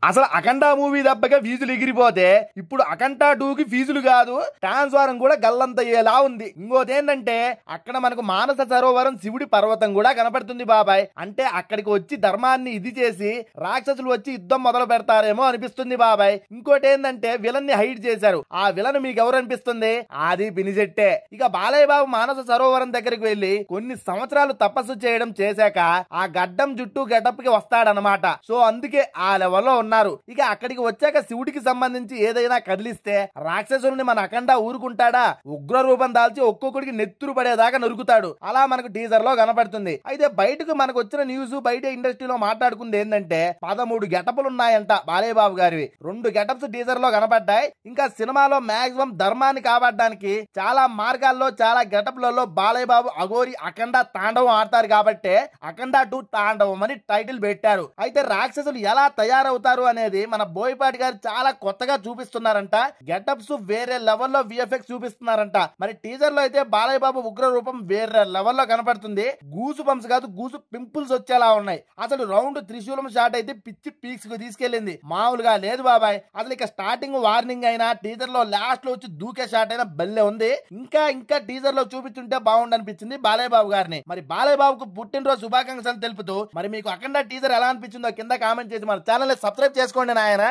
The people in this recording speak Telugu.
అసలు అఖండ మూవీ దెబ్బగా ఫీజులు ఎగిరిపోతే ఇప్పుడు అఖండ 2కి ఫీజులు కాదు ట్రాన్స్ఫారం కూడా గల్లంతయ్యేలా ఉంది. ఇంకోటి ఏంటంటే అక్కడ మనకు మానస సరోవరం శివుడి పర్వతం కూడా కనపడుతుంది బాబాయ్. అంటే అక్కడికి వచ్చి ధర్మాన్ని ఇది చేసి రాక్షసులు వచ్చి యుద్ధం మొదలు పెడతారేమో అనిపిస్తుంది బాబాయ్. ఇంకోటి ఏంటంటే విలన్ ని హైడ్ చేశారు. ఆ విలన్ మీకు ఎవరు అనిపిస్తుంది? అది పినిజెట్టే. ఇక బాలయ్య బాబు మానస సరోవరం దగ్గరికి వెళ్లి కొన్ని సంవత్సరాలు తపస్సు చేయడం చేశాక ఆ గడ్డం జుట్టు గెటప్ కి వస్తాడనమాట. సో అందుకే ఆ లెవెల్లో ఉన్నారు. ఇక అక్కడికి వచ్చాక శివుడికి సంబంధించి ఏదైనా కదిలిస్తే రాక్షసుల్ని మన అఖండ ఊరుకుంటాడా? ఉగ్ర రూపం దాల్చి ఒక్కొక్కడికి నెత్తురు పడేదాకా నరుకుతాడు. అలా మనకు టీజర్ లో కనపడుతుంది. అయితే బయటకు మనకు వచ్చిన న్యూస్ బయట ఇండస్ట్రీలో మాట్లాడుకుంది ఏంటంటే 13 గెటప్లు ఉన్నాయంట బాలయ్య బాబు గారివి. 2 గెటప్స్ టీజర్ లో కనపడ్డాయి. ఇంకా సినిమాలో మాక్సిమం ధర్మాన్ని కాపాడడానికి చాలా మార్గాల్లో చాలా గెటప్లలో బాలయ్య బాబు అఘోరి అఖండ తాండవం ఆడతారు కాబట్టి అఖండ 2 తాండవం అని టైటిల్ పెట్టారు. అయితే రాక్షసులు ఎలా తయారవుతారు అనేది మన బోయపాటి గారు చాలా కొత్తగా చూపిస్తున్నారంట. గెటప్స్ వేరే లెవెల్లో విఎఫ్ఎక్స్ చూపిస్తున్నారంట. మరి టీజర్ లో అయితే బాలయ్య బాబు ఉగ్ర రూపం వేరే లెవెల్లో కనపడుతుంది. గూసు బంప్స్ కాదు గూసు పింపుల్స్ వచ్చేలా ఉన్నాయి. అసలు రౌండ్ త్రిశూలం షాట్ అయితే పిచ్చి పీక్స్ కు తీసుకెళ్లింది. మామూలుగా లేదు బాబాయ్. అసలు ఇక స్టార్టింగ్ వార్నింగ్ అయినా టీజర్ లో లాస్ట్ లో వచ్చి దూకే షాట్ అయినా బల్లే ఉంది. ఇంకా టీజర్ లో చూపించుంటే బాగుండు అనిపించింది బాలయ్య బాబు గారిని. మరి బాలయ్య బాబుకు పుట్టినరోజు శుభాకాంక్షలు తెలుపుతూ మరి మీకు అఖండ టీజర్ ఎలా అనిపించిందో కింద కామెంట్ చేసి మన ఛానల్ సబ్స్క్రైబ్ చేసుకోండి నాయన.